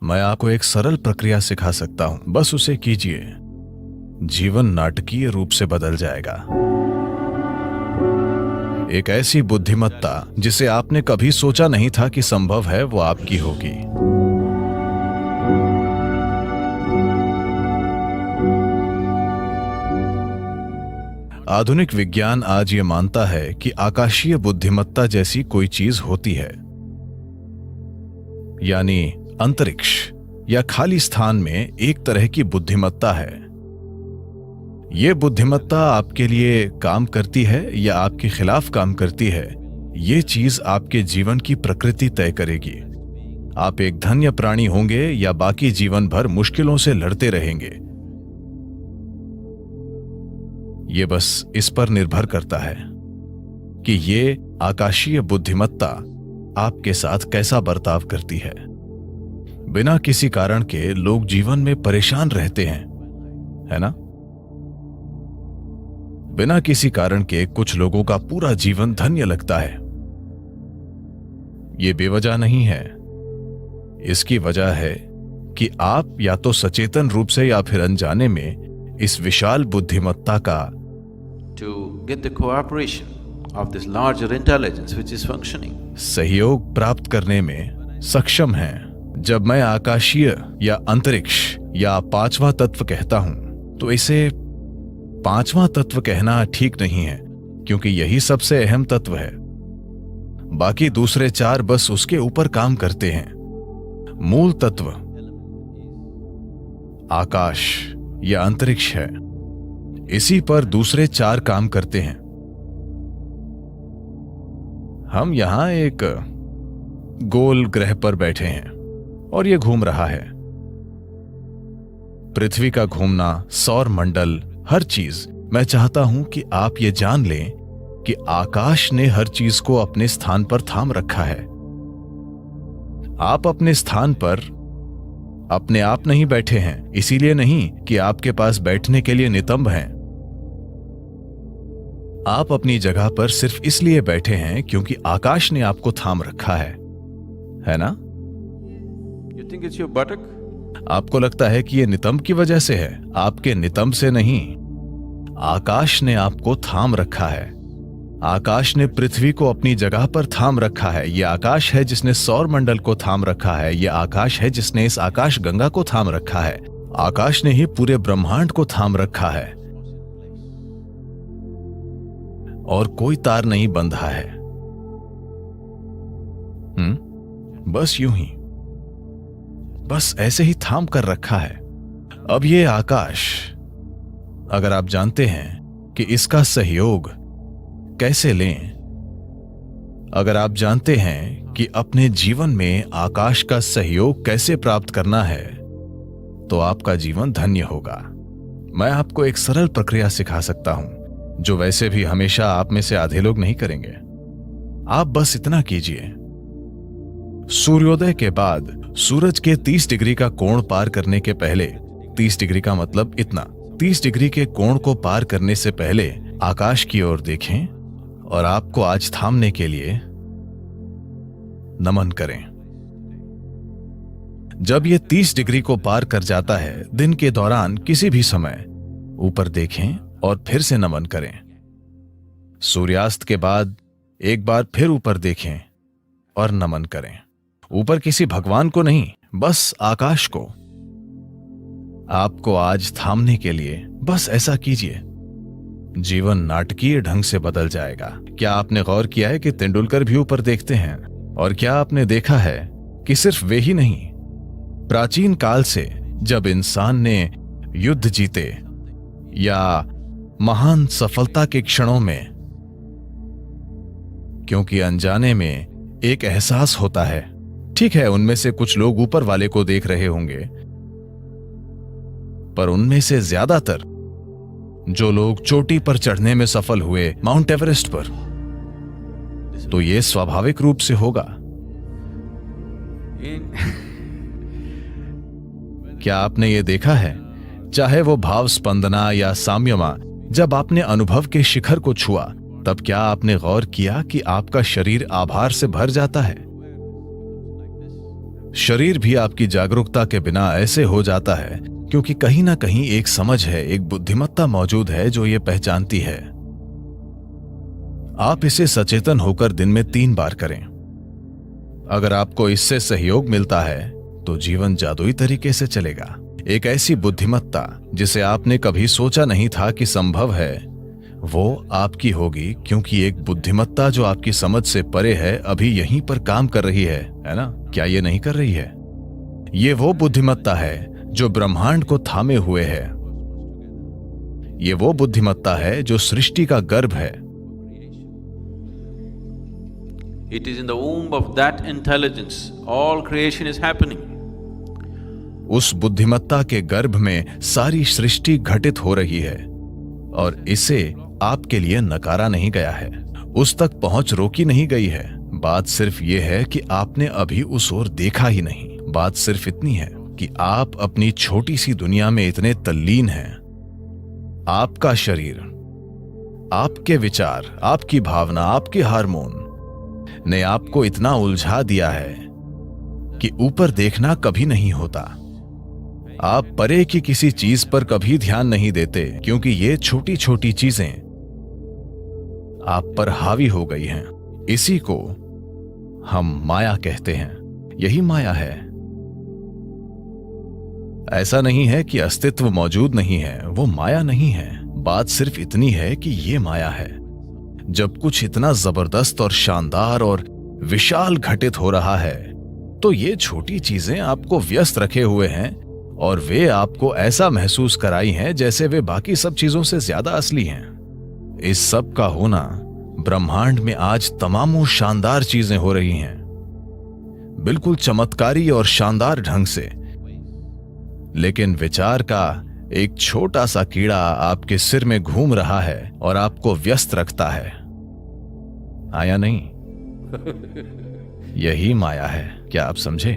मैं आपको एक सरल प्रक्रिया सिखा सकता हूं, बस उसे कीजिए। जीवन नाटकीय रूप से बदल जाएगा। एक ऐसी बुद्धिमत्ता जिसे आपने कभी सोचा नहीं था कि संभव है, वो आपकी होगी। आधुनिक विज्ञान आज ये मानता है कि आकाशीय बुद्धिमत्ता जैसी कोई चीज होती है, यानी अंतरिक्ष या खाली स्थान में एक तरह की बुद्धिमत्ता है। ये बुद्धिमत्ता आपके लिए काम करती है या आपके खिलाफ काम करती है, ये चीज आपके जीवन की प्रकृति तय करेगी। आप एक धन्य प्राणी होंगे या बाकी जीवन भर मुश्किलों से लड़ते रहेंगे, ये बस इस पर निर्भर करता है कि ये आकाशीय बुद्धिमत्ता आपके साथ कैसा बर्ताव करती है। बिना किसी कारण के लोग जीवन में परेशान रहते हैं, है ना? बिना किसी कारण के कुछ लोगों का पूरा जीवन धन्य लगता है। ये बेवजह नहीं है। इसकी वजह है कि आप या तो सचेतन रूप से या फिर अनजाने में इस विशाल बुद्धिमत्ता का to get the cooperation of this larger intelligence which is functioning. सहयोग प्राप्त करने में सक्षम हैं। जब मैं आकाशीय या अंतरिक्ष या पांचवा तत्व कहता हूं, तो इसे पांचवा तत्व कहना ठीक नहीं है, क्योंकि यही सबसे अहम तत्व है। बाकी दूसरे चार बस उसके ऊपर काम करते हैं। मूल तत्व आकाश या अंतरिक्ष है, इसी पर दूसरे चार काम करते हैं। हम यहां एक गोल ग्रह पर बैठे हैं और यह घूम रहा है। पृथ्वी का घूमना, सौर मंडल, हर चीज, मैं चाहता हूं कि आप ये जान लें कि आकाश ने हर चीज को अपने स्थान पर थाम रखा है। आप अपने स्थान पर अपने आप नहीं बैठे हैं, इसीलिए नहीं कि आपके पास बैठने के लिए नितंब हैं। आप अपनी जगह पर सिर्फ इसलिए बैठे हैं क्योंकि आकाश ने आपको थाम रखा है ना? You think it's your buttock? आपको लगता है कि यह नितंब की वजह से है, आपके नितंब से नहीं। आकाश ने आपको थाम रखा है। आकाश ने पृथ्वी को अपनी जगह पर थाम रखा है। यह आकाश है जिसने सौर मंडल को थाम रखा है। यह आकाश है जिसने इस आकाश गंगा को थाम रखा है। आकाश ने ही पूरे ब्रह्मांड को थाम रखा है और कोई तार नहीं बंधा है। बस यूं ही, बस ऐसे ही थाम कर रखा है। अब ये आकाश, अगर आप जानते हैं कि इसका सहयोग कैसे लें, अगर आप जानते हैं कि अपने जीवन में आकाश का सहयोग कैसे प्राप्त करना है, तो आपका जीवन धन्य होगा। मैं आपको एक सरल प्रक्रिया सिखा सकता हूं, जो वैसे भी हमेशा आप में से आधे लोग नहीं करेंगे। आप बस इतना कीजिए, सूर्योदय के बाद सूरज के 30 डिग्री का कोण पार करने के पहले, 30 डिग्री का मतलब इतना, 30 डिग्री के कोण को पार करने से पहले आकाश की ओर देखें और आपको आज थामने के लिए नमन करें। जब यह 30 डिग्री को पार कर जाता है, दिन के दौरान किसी भी समय ऊपर देखें और फिर से नमन करें। सूर्यास्त के बाद एक बार फिर ऊपर देखें और नमन करें। ऊपर किसी भगवान को नहीं, बस आकाश को। आपको आज थामने के लिए बस ऐसा कीजिए। जीवन नाटकीय ढंग से बदल जाएगा। क्या आपने गौर किया है कि तेंदुलकर भी ऊपर देखते हैं? और क्या आपने देखा है कि सिर्फ वे ही नहीं, प्राचीन काल से जब इंसान ने युद्ध जीते या महान सफलता के क्षणों में, क्योंकि अनजाने में एक एहसास होता है, ठीक है उनमें से कुछ लोग ऊपर वाले को देख रहे होंगे, पर उनमें से ज्यादातर जो लोग चोटी पर चढ़ने में सफल हुए, माउंट एवरेस्ट पर, तो यह स्वाभाविक रूप से होगा। क्या आपने यह देखा है, चाहे वो भाव स्पंदना या साम्यमा, जब आपने अनुभव के शिखर को छुआ, तब क्या आपने गौर किया कि आपका शरीर आभार से भर जाता है? शरीर भी आपकी जागरूकता के बिना ऐसे हो जाता है क्योंकि कहीं ना कहीं एक समझ है, एक बुद्धिमत्ता मौजूद है जो ये पहचानती है। आप इसे सचेतन होकर दिन में 3 बार करें। अगर आपको इससे सहयोग मिलता है तो जीवन जादुई तरीके से चलेगा। एक ऐसी बुद्धिमत्ता जिसे आपने कभी सोचा नहीं था कि संभव है, वो आपकी होगी, क्योंकि एक बुद्धिमत्ता जो आपकी समझ से परे है अभी यहीं पर काम कर रही है ना? क्या ये नहीं कर रही है? ये वो बुद्धिमत्ता है जो ब्रह्मांड को थामे हुए है। ये वो बुद्धिमत्ता है जो सृष्टि का गर्भ है। It is in the womb of that intelligence all creation is happening. उस बुद्धिमत्ता के गर्भ में सारी सृष्टि घटित हो रही है और इसे आपके लिए नकारा नहीं गया है, उस तक पहुंच रोकी नहीं गई है। बात सिर्फ ये है कि आपने अभी उस ओर देखा ही नहीं। बात सिर्फ इतनी है कि आप अपनी छोटी सी दुनिया में इतने तल्लीन हैं। आपका शरीर, आपके विचार, आपकी भावना, आपके हार्मोन ने आपको इतना उलझा दिया है कि ऊपर देखना कभी नहीं होता। आप परे की किसी चीज पर कभी ध्यान नहीं देते क्योंकि ये छोटी छोटी चीजें आप पर हावी हो गई हैं। इसी को हम माया कहते हैं। यही माया है। ऐसा नहीं है कि अस्तित्व मौजूद नहीं है, वो माया नहीं है। बात सिर्फ इतनी है कि ये माया है। जब कुछ इतना जबरदस्त और शानदार और विशाल घटित हो रहा है तो ये छोटी चीजें आपको व्यस्त रखे हुए हैं और वे आपको ऐसा महसूस कराई हैं जैसे वे बाकी सब चीजों से ज्यादा असली हैं। इस सब का होना, ब्रह्मांड में आज तमामों शानदार चीजें हो रही हैं, बिल्कुल चमत्कारी और शानदार ढंग से, लेकिन विचार का एक छोटा सा कीड़ा आपके सिर में घूम रहा है और आपको व्यस्त रखता है। आया नहीं? यही माया है। क्या आप समझे?